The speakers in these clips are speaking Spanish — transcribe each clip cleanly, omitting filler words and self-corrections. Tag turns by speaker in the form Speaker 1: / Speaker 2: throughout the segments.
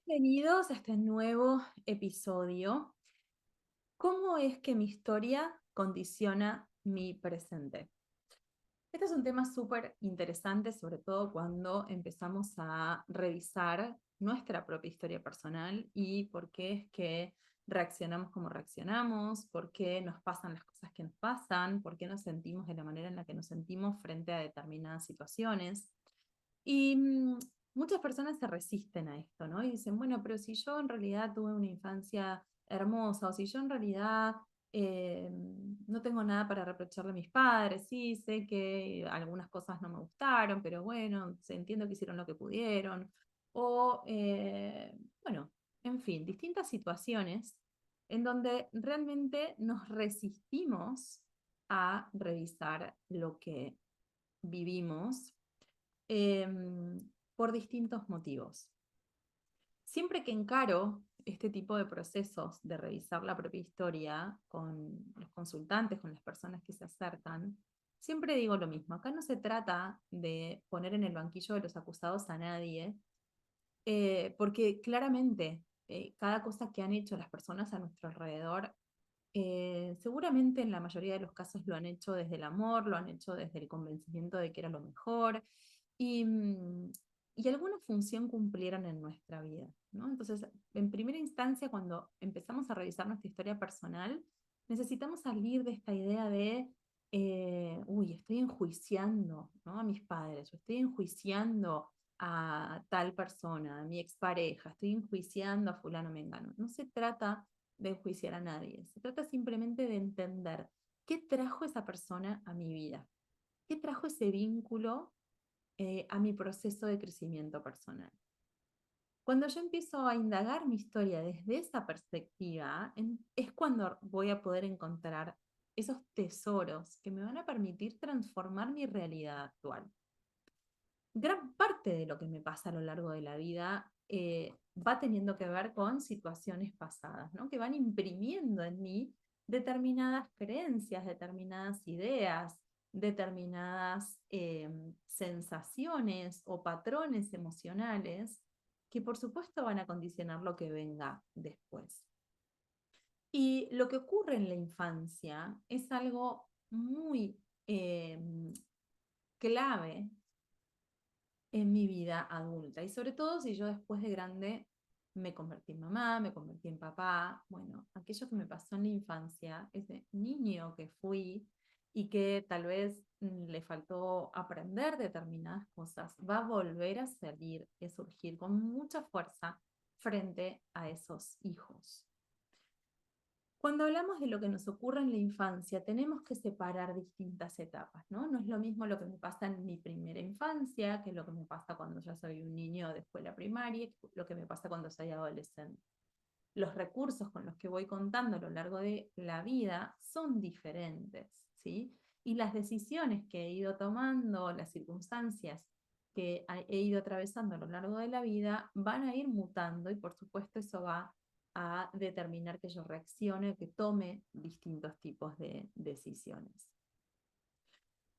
Speaker 1: Bienvenidos a este nuevo episodio. ¿Cómo es que mi historia condiciona mi presente? Este es un tema súper interesante, sobre todo cuando empezamos a revisar nuestra propia historia personal y por qué es que reaccionamos como reaccionamos, por qué nos pasan las cosas que nos pasan, por qué nos sentimos de la manera en la que nos sentimos frente a determinadas situaciones. Y muchas personas se resisten a esto, ¿no? Y dicen, bueno, pero si yo en realidad tuve una infancia hermosa, o si yo en realidad eh, no tengo nada para reprocharle a mis padres, sí, sé que algunas cosas no me gustaron, pero bueno, entiendo que hicieron lo que pudieron. O, bueno, en fin, distintas situaciones en donde realmente nos resistimos a revisar lo que vivimos por distintos motivos. Siempre que encaro este tipo de procesos de revisar la propia historia con los consultantes, con las personas que se acercan, siempre digo lo mismo. Acá no se trata de poner en el banquillo de los acusados a nadie, porque claramente cada cosa que han hecho las personas a nuestro alrededor, seguramente en la mayoría de los casos lo han hecho desde el amor, lo han hecho desde el convencimiento de que era lo mejor y, y alguna función cumplieron en nuestra vida, ¿no? Entonces, en primera instancia, cuando empezamos a revisar nuestra historia personal, necesitamos salir de esta idea de, uy, estoy enjuiciando, ¿no?, a mis padres, o estoy enjuiciando a tal persona, a mi expareja, estoy enjuiciando a fulano mengano. No se trata de enjuiciar a nadie, se trata simplemente de entender qué trajo esa persona a mi vida, qué trajo ese vínculo a mi proceso de crecimiento personal. Cuando yo empiezo a indagar mi historia desde esa perspectiva, es cuando voy a poder encontrar esos tesoros que me van a permitir transformar mi realidad actual. Gran parte de lo que me pasa a lo largo de la vida va teniendo que ver con situaciones pasadas, ¿no?, que van imprimiendo en mí determinadas creencias, determinadas ideas, determinadas sensaciones o patrones emocionales que por supuesto van a condicionar lo que venga después. Y lo que ocurre en la infancia es algo muy clave en mi vida adulta. Y sobre todo si yo después de grande me convertí en mamá, me convertí en papá. Bueno, aquello que me pasó en la infancia, ese niño que fui y que tal vez le faltó aprender determinadas cosas, va a volver a salir y a surgir con mucha fuerza frente a esos hijos. Cuando hablamos de lo que nos ocurre en la infancia, tenemos que separar distintas etapas, ¿no? No es lo mismo lo que me pasa en mi primera infancia, que lo que me pasa cuando ya soy un niño de escuela primaria, que lo que me pasa cuando soy adolescente. Los recursos con los que voy contando a lo largo de la vida son diferentes, ¿sí? Y las decisiones que he ido tomando, las circunstancias que he ido atravesando a lo largo de la vida van a ir mutando y por supuesto eso va a determinar que yo reaccione, que tome distintos tipos de decisiones.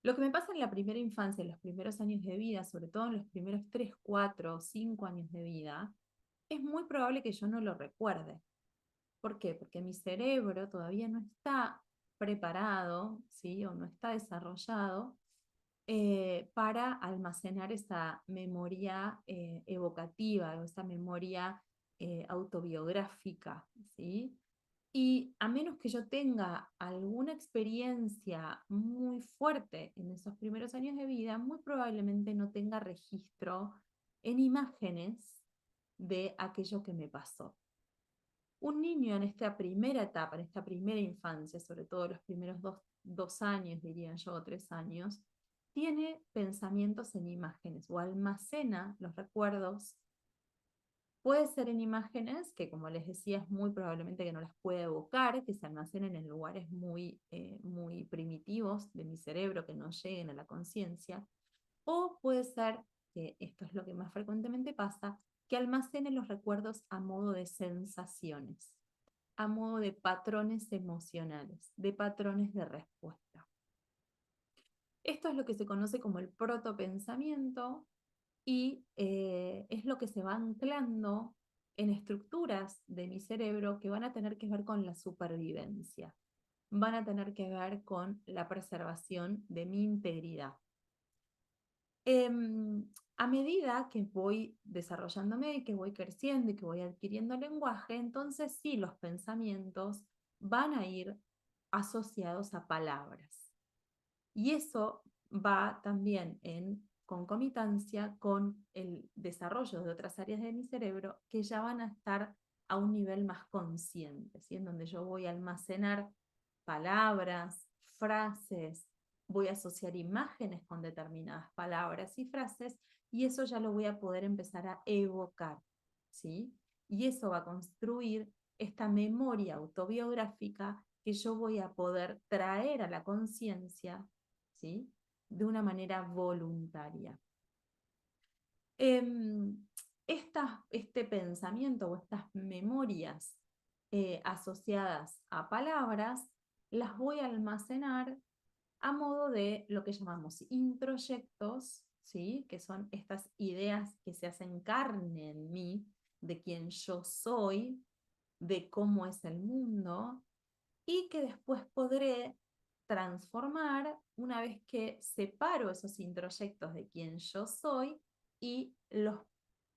Speaker 1: Lo que me pasa en la primera infancia, en los primeros años de vida, sobre todo en los primeros 3, 4, 5 años de vida, es muy probable que yo no lo recuerde. ¿Por qué? Porque mi cerebro todavía no está preparado, ¿sí?, o no está desarrollado para almacenar esa memoria evocativa o esa memoria autobiográfica, ¿sí? Y a menos que yo tenga alguna experiencia muy fuerte en esos primeros años de vida, muy probablemente no tenga registro en imágenes de aquello que me pasó. Un niño en esta primera etapa, en esta primera infancia, sobre todo los primeros dos años, diría yo, o 3 años, tiene pensamientos en imágenes o almacena los recuerdos. Puede ser en imágenes que, como les decía, es muy probablemente que no las pueda evocar, que se almacenen en lugares muy primitivos de mi cerebro, que no lleguen a la conciencia. O puede ser, que esto es lo que más frecuentemente pasa, que almacene los recuerdos a modo de sensaciones, a modo de patrones emocionales, de patrones de respuesta. Esto es lo que se conoce como el protopensamiento y es lo que se va anclando en estructuras de mi cerebro que van a tener que ver con la supervivencia, van a tener que ver con la preservación de mi integridad. A medida que voy desarrollándome, que voy creciendo y que voy adquiriendo lenguaje, entonces sí, los pensamientos van a ir asociados a palabras. Y eso va también en concomitancia con el desarrollo de otras áreas de mi cerebro que ya van a estar a un nivel más consciente, ¿sí? En donde yo voy a almacenar palabras, frases, voy a asociar imágenes con determinadas palabras y frases, y eso ya lo voy a poder empezar a evocar, ¿sí? Y eso va a construir esta memoria autobiográfica que yo voy a poder traer a la conciencia, ¿sí? De una manera voluntaria. Este pensamiento o estas memorias asociadas a palabras las voy a almacenar a modo de lo que llamamos introyectos, ¿sí? Que son estas ideas que se hacen carne en mí, de quién yo soy, de cómo es el mundo, y que después podré transformar una vez que separo esos introyectos de quién yo soy y los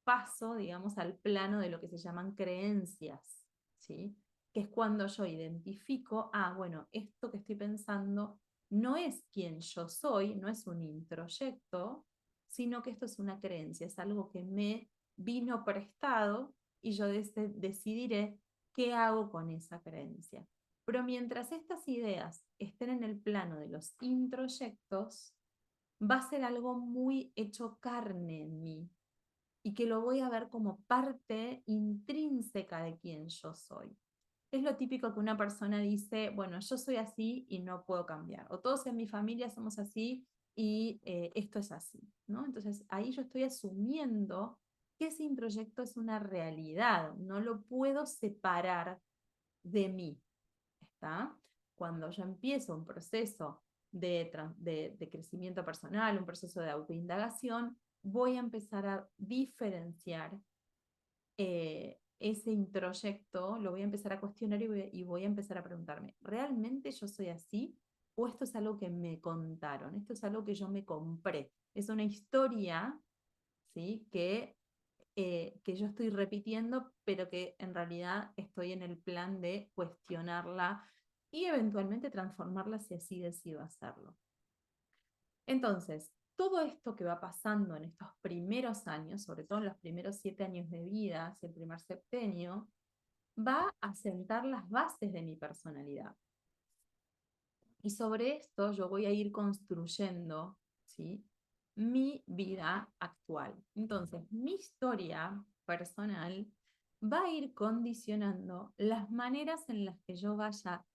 Speaker 1: paso, digamos, al plano de lo que se llaman creencias, ¿sí? Que es cuando yo identifico, bueno, esto que estoy pensando no es quién yo soy, no es un introyecto, sino que esto es una creencia, es algo que me vino prestado y yo decidiré qué hago con esa creencia. Pero mientras estas ideas estén en el plano de los introyectos, va a ser algo muy hecho carne en mí y que lo voy a ver como parte intrínseca de quien yo soy. Es lo típico que una persona dice, bueno, yo soy así y no puedo cambiar, o todos en mi familia somos así y esto es así, ¿no? Entonces ahí yo estoy asumiendo que ese introyecto es una realidad, no lo puedo separar de mí, ¿está? Cuando yo empiezo un proceso de crecimiento personal, un proceso de autoindagación, voy a empezar a diferenciar ese introyecto, lo voy a empezar a cuestionar y voy a empezar a preguntarme, ¿realmente yo soy así? ¿O esto es algo que me contaron? ¿Esto es algo que yo me compré? Es una historia, ¿sí? Que yo estoy repitiendo, pero que en realidad estoy en el plan de cuestionarla y eventualmente transformarla si así decido hacerlo. Entonces, todo esto que va pasando en estos primeros años, sobre todo en los primeros 7 años de vida, hacia el primer septenio, va a sentar las bases de mi personalidad. Y sobre esto yo voy a ir construyendo, ¿sí?, mi vida actual. Entonces, mi historia personal va a ir condicionando las maneras en las que yo vaya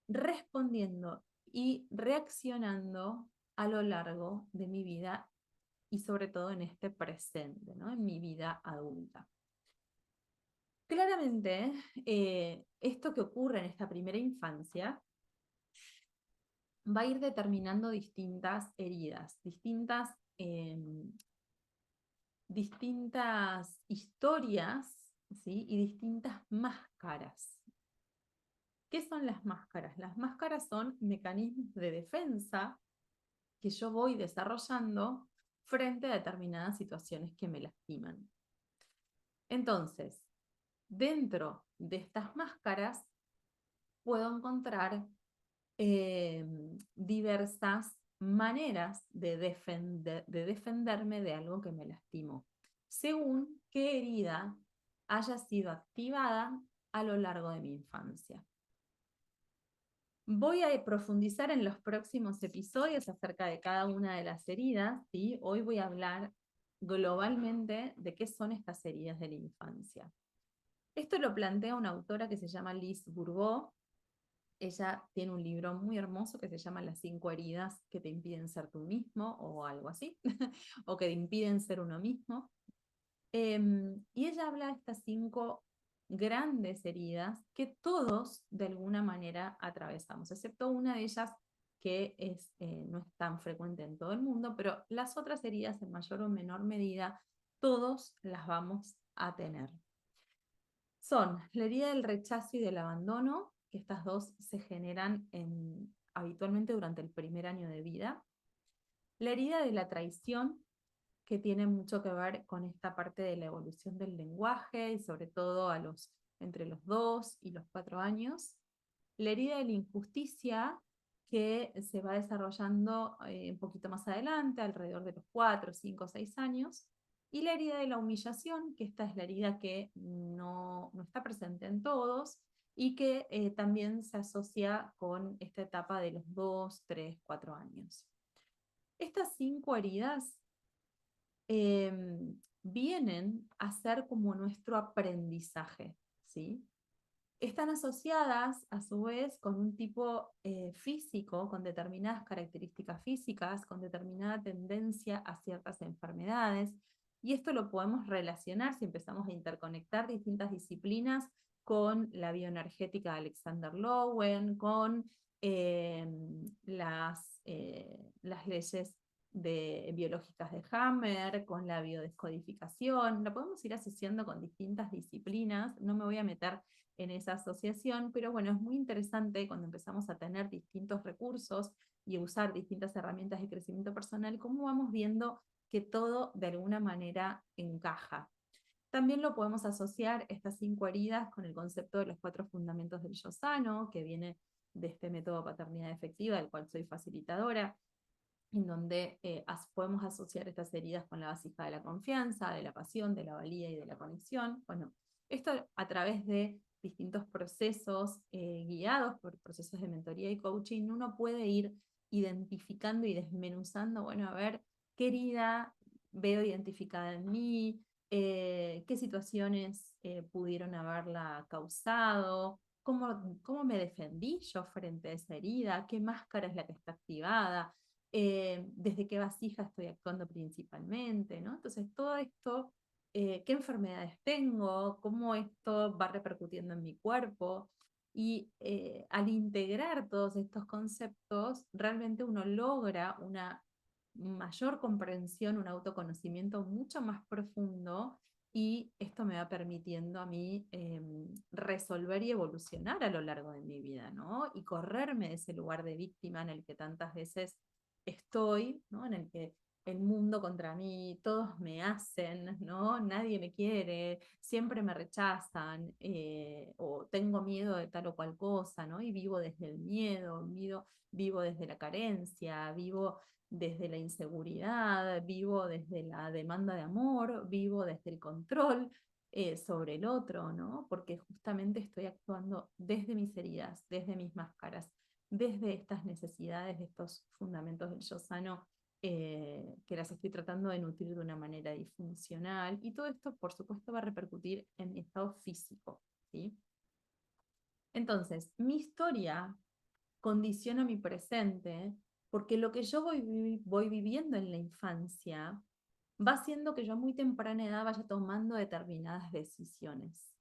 Speaker 1: respondiendo y reaccionando a lo largo de mi vida y sobre todo en este presente, ¿no? En mi vida adulta. Claramente, esto que ocurre en esta primera infancia va a ir determinando distintas heridas, distintas historias, ¿sí?, y distintas máscaras. ¿Qué son las máscaras? Las máscaras son mecanismos de defensa que yo voy desarrollando frente a determinadas situaciones que me lastiman. Entonces, dentro de estas máscaras puedo encontrar diversas maneras de defenderme de algo que me lastimó, según qué herida haya sido activada a lo largo de mi infancia. Voy a profundizar en los próximos episodios acerca de cada una de las heridas, ¿sí? Hoy voy a hablar globalmente de qué son estas heridas de la infancia. Esto lo plantea una autora que se llama Liz Bourbeau. Ella tiene un libro muy hermoso que se llama Las 5 heridas que te impiden ser tú mismo, o algo así, o que te impiden ser uno mismo. Y ella habla de estas 5 grandes heridas que todos de alguna manera atravesamos, excepto una de ellas que no es tan frecuente en todo el mundo, pero las otras heridas en mayor o menor medida todos las vamos a tener. son la herida del rechazo y del abandono, que estas dos se generan habitualmente durante el primer año de vida. La herida de la traición, que tiene mucho que ver con esta parte de la evolución del lenguaje y sobre todo entre los 2 y los 4 años. La herida de la injusticia, que se va desarrollando un poquito más adelante, alrededor de los 4, 5, 6 años. Y la herida de la humillación, que esta es la herida que no está presente en todos y que también se asocia con esta etapa de los 2, 3, 4 años. Estas 5 heridas eh, vienen a ser como nuestro aprendizaje, ¿sí? Están asociadas, a su vez, con un tipo físico, con determinadas características físicas, con determinada tendencia a ciertas enfermedades, y esto lo podemos relacionar si empezamos a interconectar distintas disciplinas con la bioenergética de Alexander Lowen, con eh, las leyes biológicas de Hammer, con la biodescodificación. Lo podemos ir asociando con distintas disciplinas. No me voy a meter en esa asociación, pero bueno, es muy interesante cuando empezamos a tener distintos recursos y usar distintas herramientas de crecimiento personal, cómo vamos viendo que todo de alguna manera encaja. También lo podemos asociar, estas 5 heridas, con el concepto de los 4 fundamentos del yo sano, que viene de este método paternidad efectiva, del cual soy facilitadora, en donde podemos asociar estas heridas con la vasija de la confianza, de la pasión, de la valía y de la conexión. Bueno, esto a través de distintos procesos guiados por procesos de mentoría y coaching, uno puede ir identificando y desmenuzando, bueno, a ver qué herida veo identificada en mí, qué situaciones pudieron haberla causado, cómo me defendí yo frente a esa herida, qué máscara es la que está activada, desde qué vasija estoy actuando principalmente, ¿no? Entonces, todo esto, qué enfermedades tengo, cómo esto va repercutiendo en mi cuerpo. Y al integrar todos estos conceptos, realmente uno logra una mayor comprensión, un autoconocimiento mucho más profundo, y esto me va permitiendo a mí resolver y evolucionar a lo largo de mi vida, ¿no? Y correrme de ese lugar de víctima en el que tantas veces estoy, ¿no? En el que el mundo contra mí, todos me hacen, ¿no? Nadie me quiere, siempre me rechazan, o tengo miedo de tal o cual cosa, ¿no? Y vivo desde el miedo, vivo desde la carencia, vivo desde la inseguridad, vivo desde la demanda de amor, vivo desde el control sobre el otro, ¿no? Porque justamente estoy actuando desde mis heridas, desde mis máscaras, desde estas necesidades, de estos fundamentos del yo sano, que las estoy tratando de nutrir de una manera disfuncional. Y todo esto, por supuesto, va a repercutir en mi estado físico, ¿sí? Entonces, mi historia condiciona mi presente, porque lo que yo voy viviendo en la infancia va haciendo que yo a muy temprana edad vaya tomando determinadas decisiones.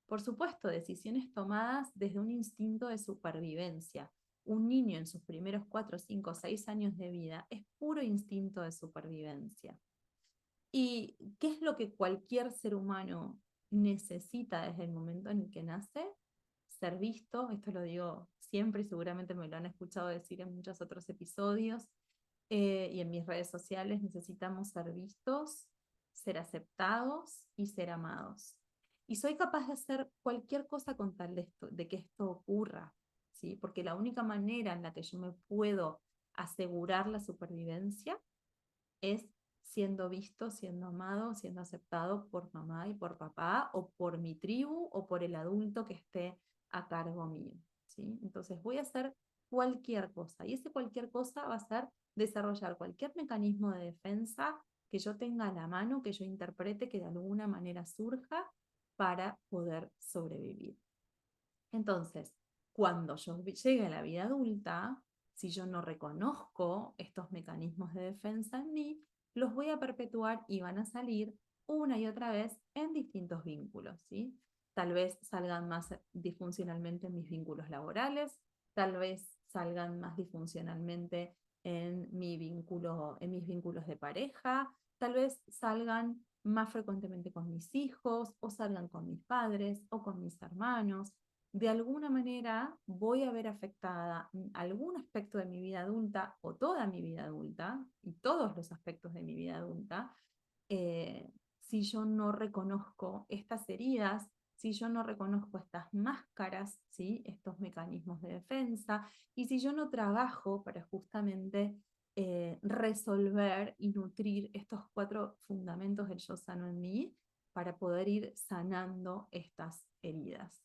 Speaker 1: Por supuesto, decisiones tomadas desde un instinto de supervivencia. Un niño en sus primeros 4, 5, 6 años de vida es puro instinto de supervivencia. ¿Y qué es lo que cualquier ser humano necesita desde el momento en el que nace? Ser visto, esto lo digo siempre y seguramente me lo han escuchado decir en muchos otros episodios, y en mis redes sociales. Necesitamos ser vistos, ser aceptados y ser amados. Y soy capaz de hacer cualquier cosa con tal de que esto ocurra, ¿sí? Porque la única manera en la que yo me puedo asegurar la supervivencia es siendo visto, siendo amado, siendo aceptado por mamá y por papá, o por mi tribu, o por el adulto que esté a cargo mío, ¿sí? Entonces voy a hacer cualquier cosa, y ese cualquier cosa va a ser desarrollar cualquier mecanismo de defensa que yo tenga a la mano, que yo interprete, que de alguna manera surja para poder sobrevivir. Entonces, cuando yo llegue a la vida adulta, si yo no reconozco estos mecanismos de defensa en mí, los voy a perpetuar y van a salir una y otra vez en distintos vínculos, ¿sí? Tal vez salgan más disfuncionalmente en mis vínculos laborales, tal vez salgan más disfuncionalmente en mis vínculos de pareja, tal vez salgan más frecuentemente con mis hijos, o salgan con mis padres, o con mis hermanos. De alguna manera voy a ver afectada algún aspecto de mi vida adulta o toda mi vida adulta y todos los aspectos de mi vida adulta, si yo no reconozco estas heridas, si yo no reconozco estas máscaras, ¿sí? Estos mecanismos de defensa, y si yo no trabajo para justamente resolver y nutrir estos 4 fundamentos del yo sano en mí para poder ir sanando estas heridas.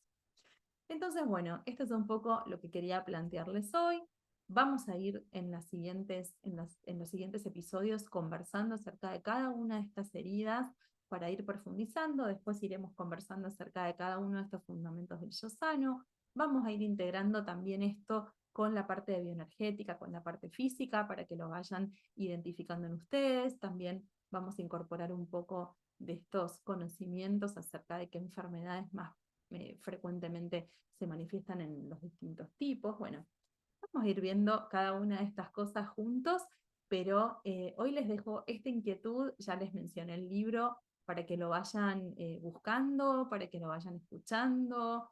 Speaker 1: Entonces, bueno, esto es un poco lo que quería plantearles hoy. Vamos a ir en los siguientes episodios conversando acerca de cada una de estas heridas para ir profundizando. Después iremos conversando acerca de cada uno de estos fundamentos del yo sano. Vamos a ir integrando también esto con la parte de bioenergética, con la parte física, para que lo vayan identificando en ustedes. También vamos a incorporar un poco de estos conocimientos acerca de qué enfermedades más frecuentemente se manifiestan en los distintos tipos. Bueno, vamos a ir viendo cada una de estas cosas juntos, pero hoy les dejo esta inquietud, ya les mencioné el libro, para que lo vayan buscando, para que lo vayan escuchando,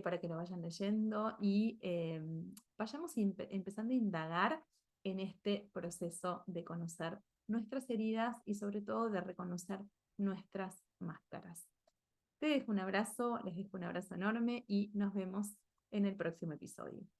Speaker 1: para que lo vayan leyendo y vayamos empezando a indagar en este proceso de conocer nuestras heridas y sobre todo de reconocer nuestras máscaras. Te dejo un abrazo, les dejo un abrazo enorme y nos vemos en el próximo episodio.